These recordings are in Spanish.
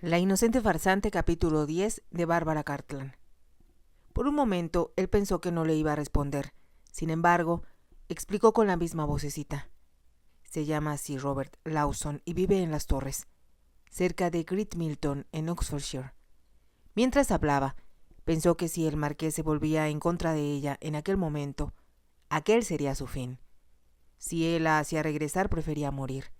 La inocente farsante, capítulo 10 de Bárbara Cartland. Por un momento él pensó que no le iba a responder. Sin embargo, explicó con la misma vocecita. Se llama Sir Robert Lawson y vive en las Torres, cerca de Great Milton, en Oxfordshire. Mientras hablaba, pensó que si el marqués se volvía en contra de ella en aquel momento, aquel sería su fin. Si él la hacía regresar, prefería morir.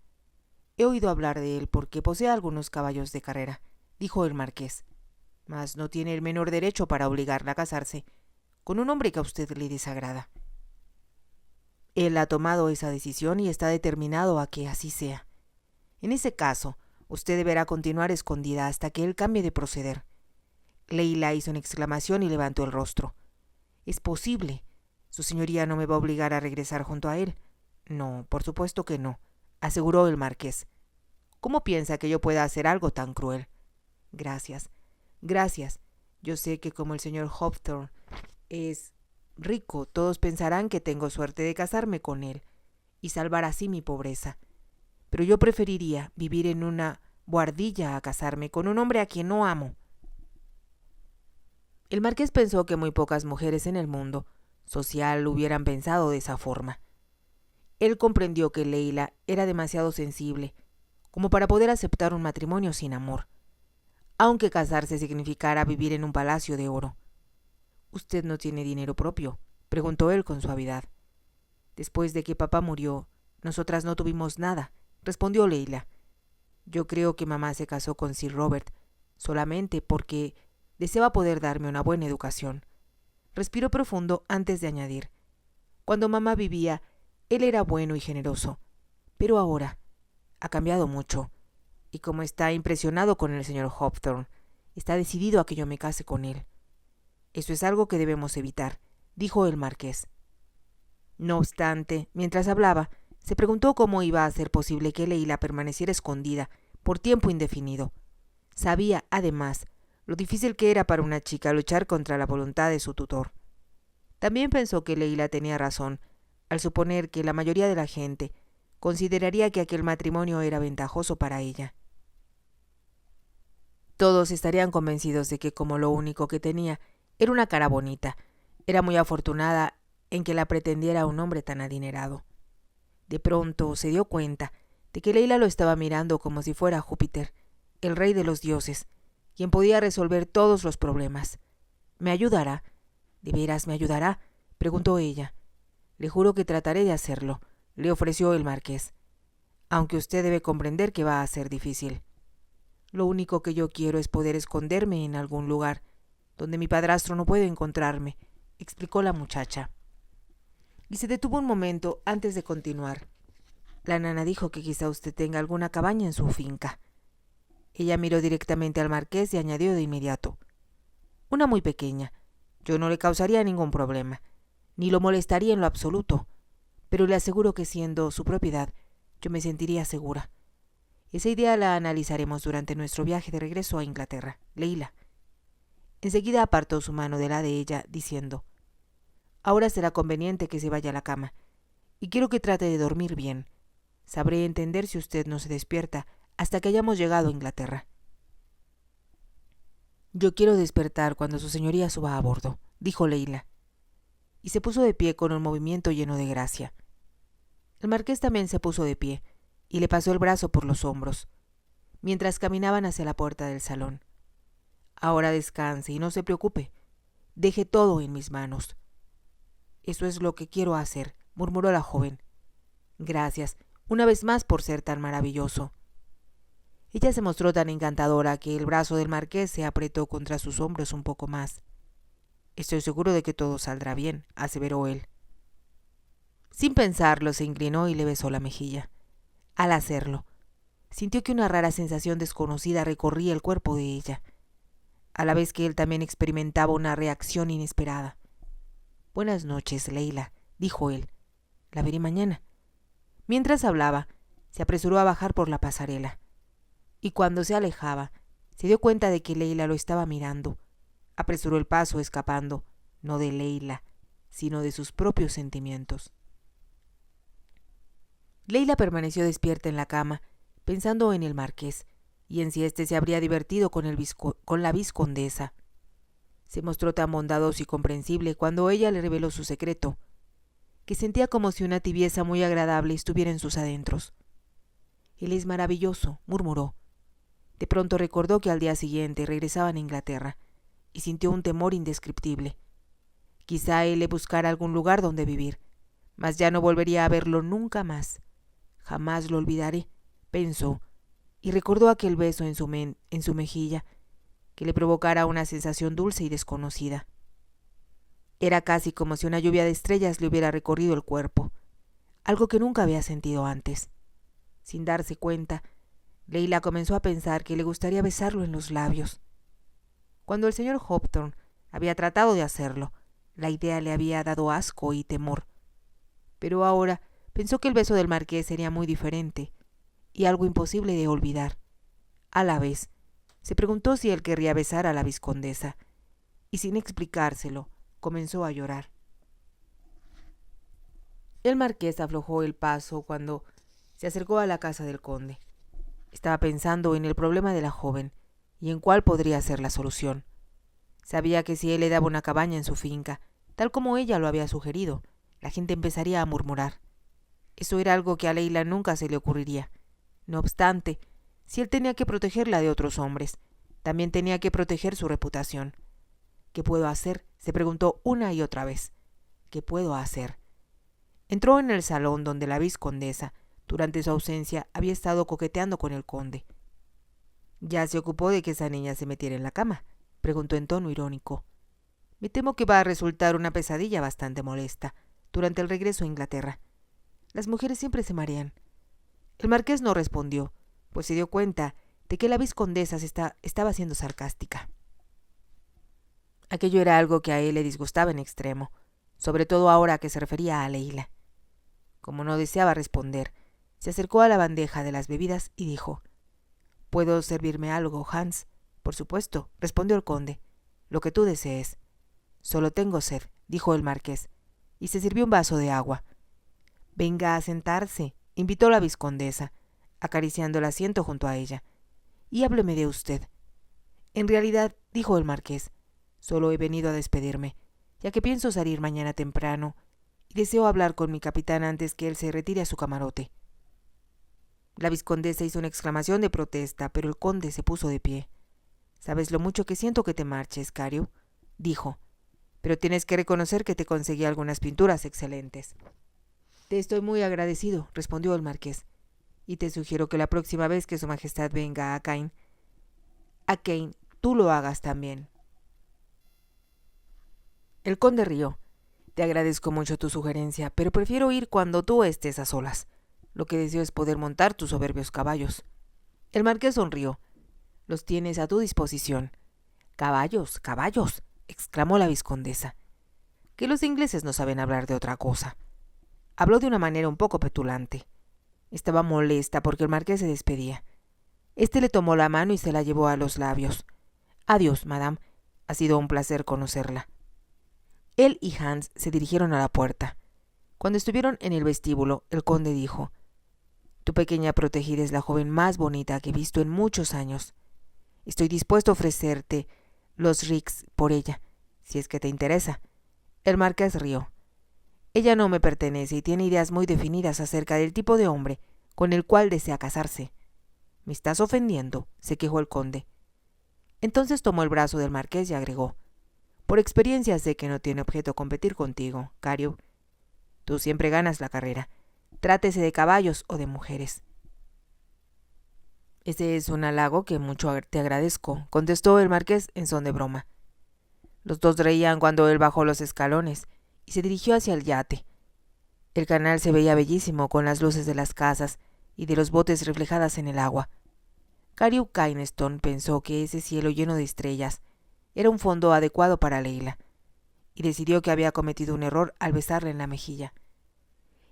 He oído hablar de él porque posee algunos caballos de carrera, dijo el marqués, mas no tiene el menor derecho para obligarla a casarse con un hombre que a usted le desagrada. Él ha tomado esa decisión y está determinado a que así sea. En ese caso, usted deberá continuar escondida hasta que él cambie de proceder. Leila hizo una exclamación y levantó el rostro. «Es posible. Su señoría no me va a obligar a regresar junto a él». «No, por supuesto que no», aseguró el marqués. «¿Cómo piensa que yo pueda hacer algo tan cruel?» «Gracias, gracias. Yo sé que como el señor Hawthorne es rico, todos pensarán que tengo suerte de casarme con él y salvar así mi pobreza. Pero yo preferiría vivir en una buhardilla a casarme con un hombre a quien no amo». El marqués pensó que muy pocas mujeres en el mundo social hubieran pensado de esa forma. Él comprendió que Leila era demasiado sensible como para poder aceptar un matrimonio sin amor, aunque casarse significara vivir en un palacio de oro. «¿Usted no tiene dinero propio?», preguntó él con suavidad. «Después de que papá murió, nosotras no tuvimos nada», respondió Leila. «Yo creo que mamá se casó con Sir Robert solamente porque deseaba poder darme una buena educación». Respiró profundo antes de añadir: «Cuando mamá vivía, él era bueno y generoso, pero ahora ha cambiado mucho, y como está impresionado con el señor Hawthorne, está decidido a que yo me case con él. Eso es algo que debemos evitar», dijo el marqués. No obstante, mientras hablaba, se preguntó cómo iba a ser posible que Leila permaneciera escondida por tiempo indefinido. Sabía, además, lo difícil que era para una chica luchar contra la voluntad de su tutor. También pensó que Leila tenía razón al suponer que la mayoría de la gente consideraría que aquel matrimonio era ventajoso para ella. Todos estarían convencidos de que, como lo único que tenía era una cara bonita, era muy afortunada en que la pretendiera un hombre tan adinerado. De pronto se dio cuenta de que Leila lo estaba mirando como si fuera Júpiter, el rey de los dioses, quien podía resolver todos los problemas. «¿Me ayudará? ¿De veras me ayudará?», preguntó ella. «Le juro que trataré de hacerlo», le ofreció el marqués, «aunque usted debe comprender que va a ser difícil. Lo único que yo quiero es poder esconderme en algún lugar donde mi padrastro no pueda encontrarme», explicó la muchacha. Y se detuvo un momento antes de continuar. «La nana dijo que quizá usted tenga alguna cabaña en su finca». Ella miró directamente al marqués y añadió de inmediato: «Una muy pequeña. Yo no le causaría ningún problema, ni lo molestaría en lo absoluto, pero le aseguro que siendo su propiedad, yo me sentiría segura. Esa idea la analizaremos durante nuestro viaje de regreso a Inglaterra, Leila». Enseguida apartó su mano de la de ella, diciendo: «Ahora será conveniente que se vaya a la cama, y quiero que trate de dormir bien. Sabré entender si usted no se despierta hasta que hayamos llegado a Inglaterra». «Yo quiero despertar cuando su señoría suba a bordo», dijo Leila, y se puso de pie con un movimiento lleno de gracia. El marqués también se puso de pie y le pasó el brazo por los hombros, mientras caminaban hacia la puerta del salón. «Ahora descanse y no se preocupe. Deje todo en mis manos». «Eso es lo que quiero hacer», murmuró la joven. «Gracias, una vez más, por ser tan maravilloso». Ella se mostró tan encantadora que el brazo del marqués se apretó contra sus hombros un poco más. «Estoy seguro de que todo saldrá bien», aseveró él. Sin pensarlo, se inclinó y le besó la mejilla. Al hacerlo, sintió que una rara sensación desconocida recorría el cuerpo de ella, a la vez que él también experimentaba una reacción inesperada. «Buenas noches, Leila», dijo él. «La veré mañana». Mientras hablaba, se apresuró a bajar por la pasarela, y cuando se alejaba, se dio cuenta de que Leila lo estaba mirando. Apresuró el paso, escapando, no de Leila, sino de sus propios sentimientos. Leila permaneció despierta en la cama, pensando en el marqués y en si éste se habría divertido con la vizcondesa. Se mostró tan bondadoso y comprensible cuando ella le reveló su secreto, que sentía como si una tibieza muy agradable estuviera en sus adentros. «Él es maravilloso», murmuró. De pronto recordó que al día siguiente regresaban a Inglaterra, y sintió un temor indescriptible. Quizá él le buscara algún lugar donde vivir, mas ya no volvería a verlo nunca más. «Jamás lo olvidaré», pensó, y recordó aquel beso en su mejilla, que le provocara una sensación dulce y desconocida. Era casi como si una lluvia de estrellas le hubiera recorrido el cuerpo, algo que nunca había sentido antes. Sin darse cuenta, Leila comenzó a pensar que le gustaría besarlo en los labios. Cuando el señor Hopton había tratado de hacerlo, la idea le había dado asco y temor. Pero ahora pensó que el beso del marqués sería muy diferente y algo imposible de olvidar. A la vez, se preguntó si él querría besar a la vizcondesa, y sin explicárselo, comenzó a llorar. El marqués aflojó el paso cuando se acercó a la casa del conde. Estaba pensando en el problema de la joven y en cuál podría ser la solución. Sabía que si él le daba una cabaña en su finca, tal como ella lo había sugerido, la gente empezaría a murmurar. Eso era algo que a Leila nunca se le ocurriría. No obstante, si él tenía que protegerla de otros hombres, también tenía que proteger su reputación. «¿Qué puedo hacer?», se preguntó una y otra vez. «¿Qué puedo hacer?». Entró en el salón donde la vizcondesa, durante su ausencia, había estado coqueteando con el conde. «¿Ya se ocupó de que esa niña se metiera en la cama?», preguntó en tono irónico. «Me temo que va a resultar una pesadilla bastante molesta durante el regreso a Inglaterra. Las mujeres siempre se marean». El marqués no respondió, pues se dio cuenta de que la vizcondesa estaba siendo sarcástica. Aquello era algo que a él le disgustaba en extremo, sobre todo ahora que se refería a Leila. Como no deseaba responder, se acercó a la bandeja de las bebidas y dijo: «¿Puedo servirme algo, Hans?». «Por supuesto», respondió el conde, «lo que tú desees». «Solo tengo sed», dijo el marqués, y se sirvió un vaso de agua. «Venga a sentarse», invitó la vizcondesa, acariciando el asiento junto a ella, «y hábleme de usted». «En realidad», dijo el marqués, «solo he venido a despedirme, ya que pienso salir mañana temprano, y deseo hablar con mi capitán antes que él se retire a su camarote». La vizcondesa hizo una exclamación de protesta, pero el conde se puso de pie. «¿Sabes lo mucho que siento que te marches, Carew?», dijo, «pero tienes que reconocer que te conseguí algunas pinturas excelentes». «Te estoy muy agradecido», respondió el marqués, «y te sugiero que la próxima vez que su majestad venga a Caen, tú lo hagas también». El conde rió. «Te agradezco mucho tu sugerencia, pero prefiero ir cuando tú estés a solas. Lo que deseo es poder montar tus soberbios caballos». El marqués sonrió. «Los tienes a tu disposición». «Caballos, caballos», exclamó la vizcondesa. «Que los ingleses no saben hablar de otra cosa». Habló de una manera un poco petulante. Estaba molesta porque el marqués se despedía. Este le tomó la mano y se la llevó a los labios. «Adiós, madame. Ha sido un placer conocerla». Él y Hans se dirigieron a la puerta. Cuando estuvieron en el vestíbulo, el conde dijo: «Tu pequeña protegida es la joven más bonita que he visto en muchos años. Estoy dispuesto a ofrecerte los Rix por ella, si es que te interesa». El marqués rió. «Ella no me pertenece y tiene ideas muy definidas acerca del tipo de hombre con el cual desea casarse». «Me estás ofendiendo», se quejó el conde. Entonces tomó el brazo del marqués y agregó: «Por experiencia sé que no tiene objeto competir contigo, Carew. Tú siempre ganas la carrera, trátese de caballos o de mujeres». «Ese es un halago que mucho te agradezco», contestó el marqués en son de broma. Los dos reían cuando él bajó los escalones y se dirigió hacia el yate. El canal se veía bellísimo con las luces de las casas y de los botes reflejadas en el agua. Carew Kynaston pensó que ese cielo lleno de estrellas era un fondo adecuado para Leila, y decidió que había cometido un error al besarla en la mejilla.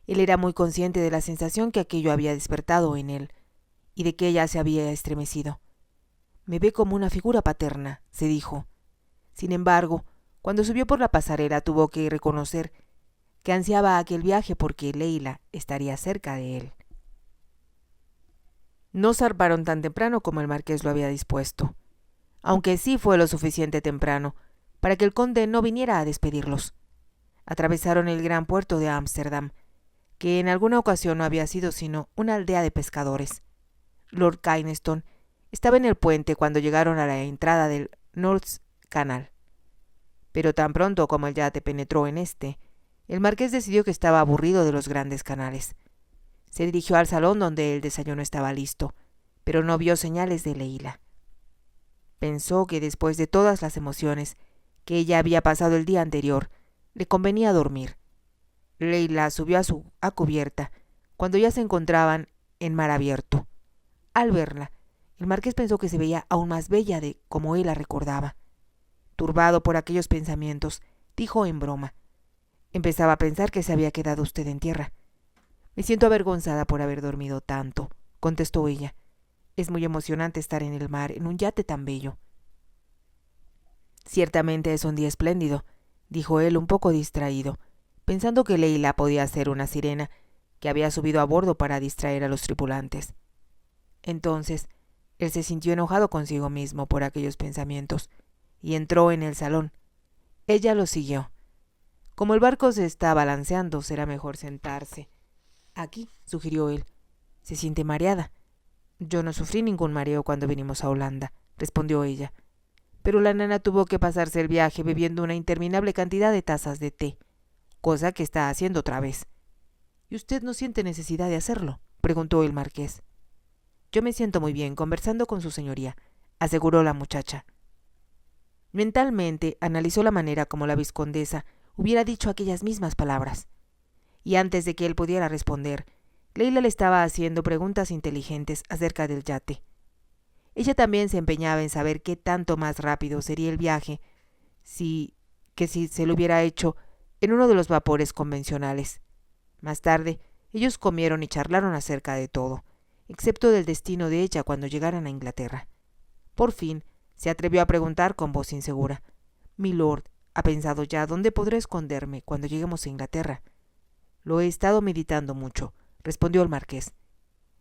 Él era muy consciente de la sensación que aquello había despertado en él, y de que ella se había estremecido. «Me ve como una figura paterna», se dijo. Sin embargo, cuando subió por la pasarela tuvo que reconocer que ansiaba aquel viaje porque Leila estaría cerca de él. No zarparon tan temprano como el marqués lo había dispuesto, aunque sí fue lo suficiente temprano para que el conde no viniera a despedirlos. Atravesaron el gran puerto de Ámsterdam, que en alguna ocasión no había sido sino una aldea de pescadores. Lord Kynaston estaba en el puente cuando llegaron a la entrada del North Canal. Pero tan pronto como el yate penetró en este, el marqués decidió que estaba aburrido de los grandes canales. Se dirigió al salón donde el desayuno estaba listo, pero no vio señales de Leila. Pensó que después de todas las emociones que ella había pasado el día anterior, le convenía dormir. Leila subió a cubierta cuando ya se encontraban en mar abierto. Al verla, el marqués pensó que se veía aún más bella de como él la recordaba. Turbado por aquellos pensamientos, dijo en broma: «Empezaba a pensar que se había quedado usted en tierra». «Me siento avergonzada por haber dormido tanto», contestó ella. «Es muy emocionante estar en el mar en un yate tan bello». «Ciertamente es un día espléndido», dijo él un poco distraído, pensando que Leila podía ser una sirena que había subido a bordo para distraer a los tripulantes. Entonces, él se sintió enojado consigo mismo por aquellos pensamientos y entró en el salón. Ella lo siguió. «Como el barco se está balanceando, será mejor sentarse aquí», sugirió él. «Se siente mareada». «Yo no sufrí ningún mareo cuando vinimos a Holanda», respondió ella. «Pero la nana tuvo que pasarse el viaje bebiendo una interminable cantidad de tazas de té, cosa que está haciendo otra vez». «¿Y usted no siente necesidad de hacerlo?», preguntó el marqués. «Yo me siento muy bien conversando con su señoría», aseguró la muchacha. Mentalmente analizó la manera como la vizcondesa hubiera dicho aquellas mismas palabras, y antes de que él pudiera responder, Leila le estaba haciendo preguntas inteligentes acerca del yate. Ella también se empeñaba en saber qué tanto más rápido sería el viaje si se lo hubiera hecho en uno de los vapores convencionales. Más tarde, ellos comieron y charlaron acerca de todo, excepto del destino de ella cuando llegaran a Inglaterra. Por fin, se atrevió a preguntar con voz insegura: «Milord, ¿ha pensado ya dónde podré esconderme cuando lleguemos a Inglaterra?» «Lo he estado meditando mucho», respondió el marqués.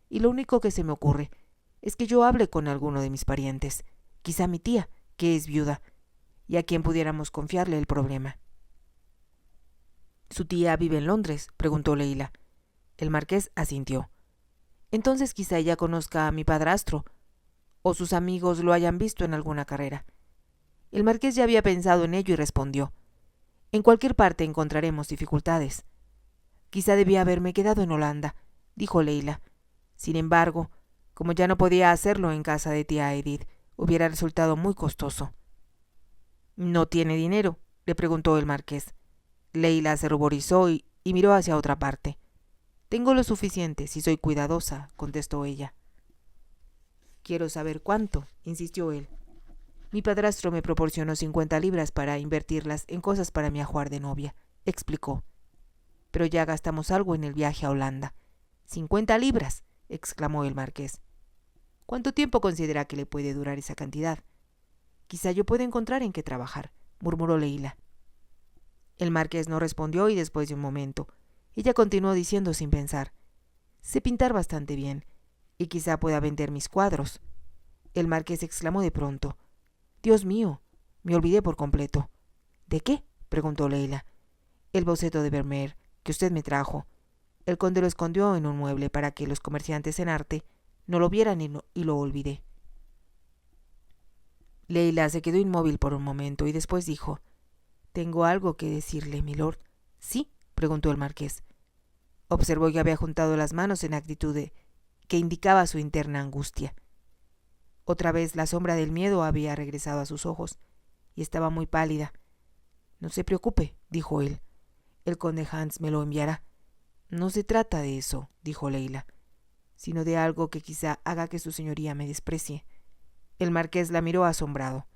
«Y lo único que se me ocurre es que yo hable con alguno de mis parientes, quizá mi tía, que es viuda, y a quien pudiéramos confiarle el problema». «¿Su tía vive en Londres?», preguntó Leila. El marqués asintió. «Entonces quizá ella conozca a mi padrastro, o sus amigos lo hayan visto en alguna carrera». El marqués ya había pensado en ello y respondió: «En cualquier parte encontraremos dificultades». «Quizá debía haberme quedado en Holanda», dijo Leila. «Sin embargo, como ya no podía hacerlo en casa de tía Edith, hubiera resultado muy costoso». «¿No tiene dinero?», le preguntó el marqués. Leila se ruborizó y miró hacia otra parte. «Tengo lo suficiente si soy cuidadosa», contestó ella. «Quiero saber cuánto», insistió él. «Mi padrastro me proporcionó 50 libras para invertirlas en cosas para mi ajuar de novia», explicó. «Pero ya gastamos algo en el viaje a Holanda». «¡50 libras!», exclamó el marqués. «¿Cuánto tiempo considera que le puede durar esa cantidad?». «Quizá yo pueda encontrar en qué trabajar», murmuró Leila. El marqués no respondió y después de un momento, ella continuó diciendo sin pensar: «Sé pintar bastante bien, y quizá pueda vender mis cuadros». El marqués exclamó de pronto: «Dios mío, me olvidé por completo». «¿De qué?», preguntó Leila. «El boceto de Vermeer, que usted me trajo. El conde lo escondió en un mueble para que los comerciantes en arte no lo vieran y lo olvidé». Leila se quedó inmóvil por un momento y después dijo: «Tengo algo que decirle, milord». «¿Sí?», preguntó el marqués. Observó que había juntado las manos en actitud que indicaba su interna angustia. Otra vez la sombra del miedo había regresado a sus ojos y estaba muy pálida. «No se preocupe», dijo él. «El conde Hans me lo enviará». «No se trata de eso», dijo Leila, «sino de algo que quizá haga que su señoría me desprecie». El marqués la miró asombrado.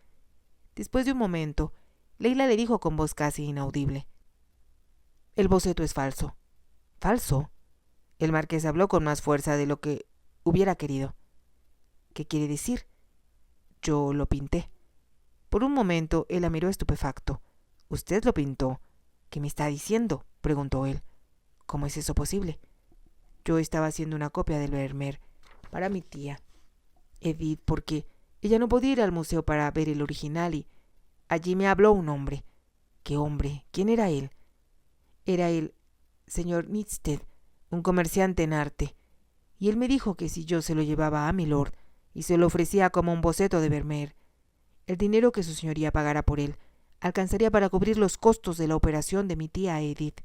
Después de un momento, Leila le dijo con voz casi inaudible: «El boceto es falso». «¿Falso?». El marqués habló con más fuerza de lo que hubiera querido. «¿Qué quiere decir?». «Yo lo pinté». Por un momento él la miró estupefacto. «¿Usted lo pintó?». «¿Qué me está diciendo?», preguntó él. «¿Cómo es eso posible?». «Yo estaba haciendo una copia del Vermeer para mi tía Edith, porque ella no podía ir al museo para ver el original y allí me habló un hombre. ¿Qué hombre? ¿Quién era él? Era el señor Nixted, un comerciante en arte, y él me dijo que si yo se lo llevaba a milord y se lo ofrecía como un boceto de Vermeer, el dinero que su señoría pagara por él alcanzaría para cubrir los costos de la operación de mi tía Edith.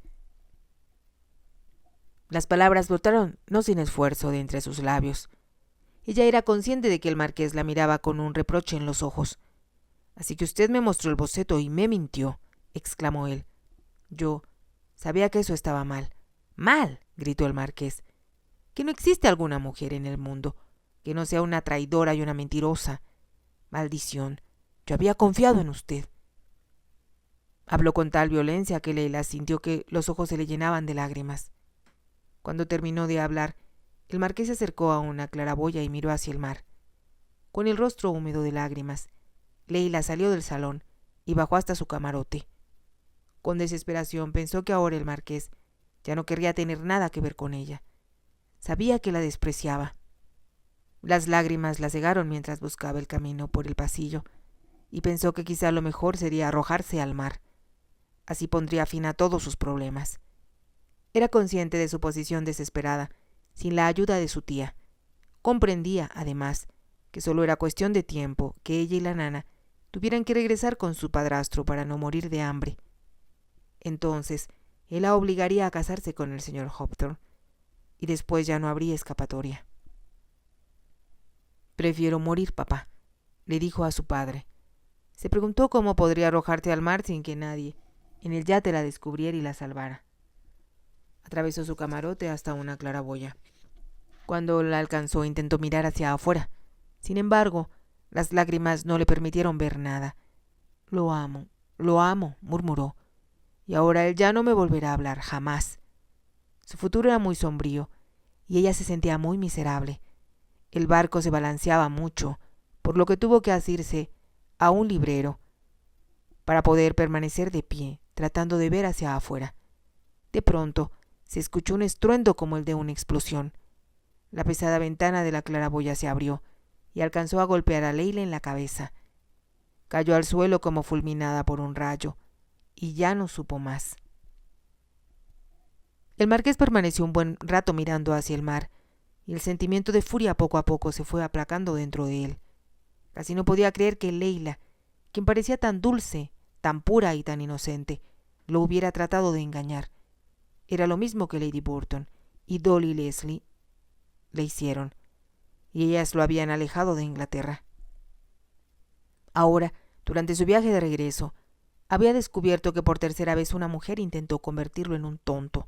Las palabras brotaron no sin esfuerzo de entre sus labios. Ella era consciente de que el marqués la miraba con un reproche en los ojos. «Así que usted me mostró el boceto y me mintió», exclamó él. Yo sabía que eso estaba mal. «¡Mal!», gritó el marqués. «Que no existe alguna mujer en el mundo que no sea una traidora y una mentirosa. Maldición, yo había confiado en usted». Habló con tal violencia que Leila sintió que los ojos se le llenaban de lágrimas. Cuando terminó de hablar, el marqués se acercó a una claraboya y miró hacia el mar. Con el rostro húmedo de lágrimas, Leila salió del salón y bajó hasta su camarote. Con desesperación pensó que ahora el marqués ya no querría tener nada que ver con ella. Sabía que la despreciaba. Las lágrimas la cegaron mientras buscaba el camino por el pasillo y pensó que quizá lo mejor sería arrojarse al mar. Así pondría fin a todos sus problemas. Era consciente de su posición desesperada, sin la ayuda de su tía. Comprendía, además, que solo era cuestión de tiempo que ella y la nana tuvieran que regresar con su padrastro para no morir de hambre. Entonces, él la obligaría a casarse con el señor Hopthorne, y después ya no habría escapatoria. «Prefiero morir, papá», le dijo a su padre. Se preguntó cómo podría arrojarte al mar sin que nadie en el yate la descubriera y la salvara. Atravesó su camarote hasta una claraboya. Cuando la alcanzó, intentó mirar hacia afuera. Sin embargo, las lágrimas no le permitieron ver nada. Lo amo, murmuró, y ahora él ya no me volverá a hablar, jamás». Su futuro era muy sombrío, y ella se sentía muy miserable. El barco se balanceaba mucho, por lo que tuvo que asirse a un librero para poder permanecer de pie, tratando de ver hacia afuera. De pronto, se escuchó un estruendo como el de una explosión. La pesada ventana de la claraboya se abrió y alcanzó a golpear a Leila en la cabeza. Cayó al suelo como fulminada por un rayo y ya no supo más. El marqués permaneció un buen rato mirando hacia el mar y el sentimiento de furia poco a poco se fue aplacando dentro de él. Casi no podía creer que Leila, quien parecía tan dulce, tan pura y tan inocente, lo hubiera tratado de engañar. Era lo mismo que Lady Burton y Dolly Leslie le hicieron, y ellas lo habían alejado de Inglaterra. Ahora, durante su viaje de regreso, había descubierto que por tercera vez una mujer intentó convertirlo en un tonto.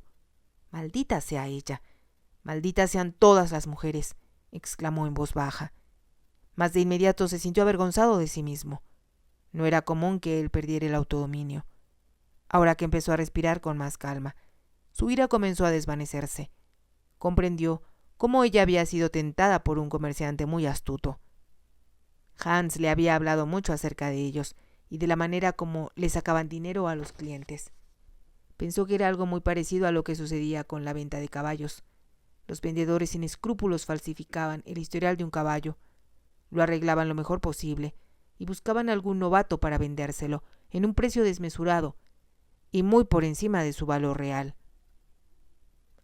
«Maldita sea ella, malditas sean todas las mujeres», exclamó en voz baja. Mas de inmediato se sintió avergonzado de sí mismo. No era común que él perdiera el autodominio. Ahora que empezó a respirar con más calma, su ira comenzó a desvanecerse. Comprendió cómo ella había sido tentada por un comerciante muy astuto. Hans le había hablado mucho acerca de ellos y de la manera como le sacaban dinero a los clientes. Pensó que era algo muy parecido a lo que sucedía con la venta de caballos. Los vendedores sin escrúpulos falsificaban el historial de un caballo, lo arreglaban lo mejor posible y buscaban algún novato para vendérselo en un precio desmesurado y muy por encima de su valor real.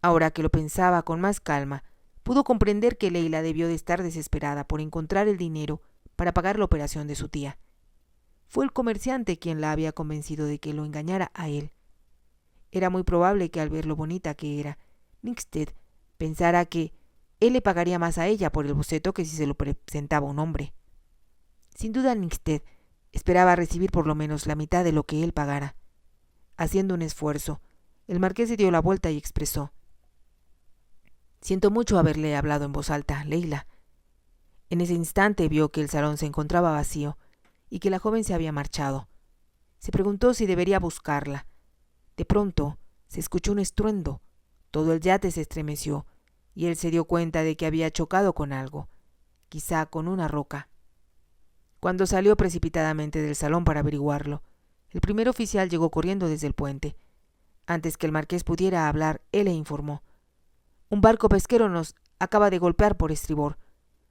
Ahora que lo pensaba con más calma, pudo comprender que Leila debió de estar desesperada por encontrar el dinero para pagar la operación de su tía. Fue el comerciante quien la había convencido de que lo engañara a él. Era muy probable que al ver lo bonita que era, Nixted pensara que él le pagaría más a ella por el boceto que si se lo presentaba un hombre. Sin duda Nixted esperaba recibir por lo menos la mitad de lo que él pagara. Haciendo un esfuerzo, el marqués se dio la vuelta y expresó: «Siento mucho haberle hablado en voz alta, Leila». En ese instante vio que el salón se encontraba vacío y que la joven se había marchado. Se preguntó si debería buscarla. De pronto se escuchó un estruendo. Todo el yate se estremeció y él se dio cuenta de que había chocado con algo, quizá con una roca. Cuando salió precipitadamente del salón para averiguarlo, el primer oficial llegó corriendo desde el puente. Antes que el marqués pudiera hablar, él le informó: «Un barco pesquero nos acaba de golpear por estribor.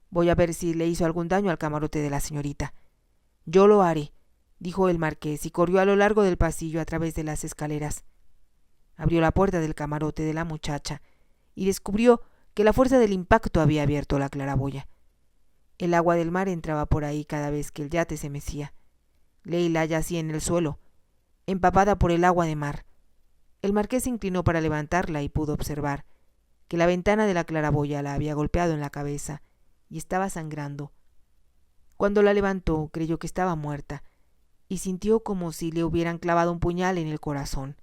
Voy a ver si le hizo algún daño al camarote de la señorita. Yo lo haré, dijo el marqués, y corrió a lo largo del pasillo a través de las escaleras. Abrió la puerta del camarote de la muchacha y descubrió que la fuerza del impacto había abierto la claraboya. El agua del mar entraba por ahí cada vez que el yate se mecía. Leila yacía en el suelo, empapada por el agua de mar. El marqués se inclinó para levantarla y pudo observar que la ventana de la claraboya la había golpeado en la cabeza y estaba sangrando. Cuando la levantó, creyó que estaba muerta y sintió como si le hubieran clavado un puñal en el corazón.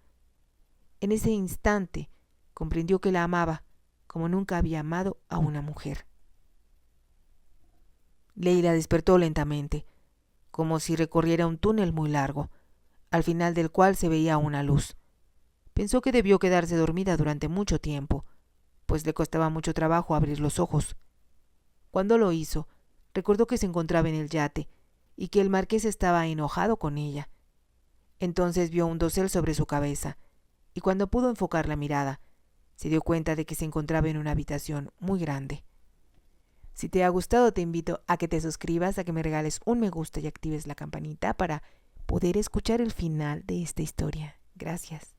En ese instante comprendió que la amaba como nunca había amado a una mujer. Leila despertó lentamente, como si recorriera un túnel muy largo, al final del cual se veía una luz. Pensó que debió quedarse dormida durante mucho tiempo, pues le costaba mucho trabajo abrir los ojos. Cuando lo hizo, recordó que se encontraba en el yate y que el marqués estaba enojado con ella. Entonces vio un dosel sobre su cabeza, y cuando pudo enfocar la mirada, se dio cuenta de que se encontraba en una habitación muy grande. Si te ha gustado, te invito a que te suscribas, a que me regales un me gusta y actives la campanita para poder escuchar el final de esta historia. Gracias.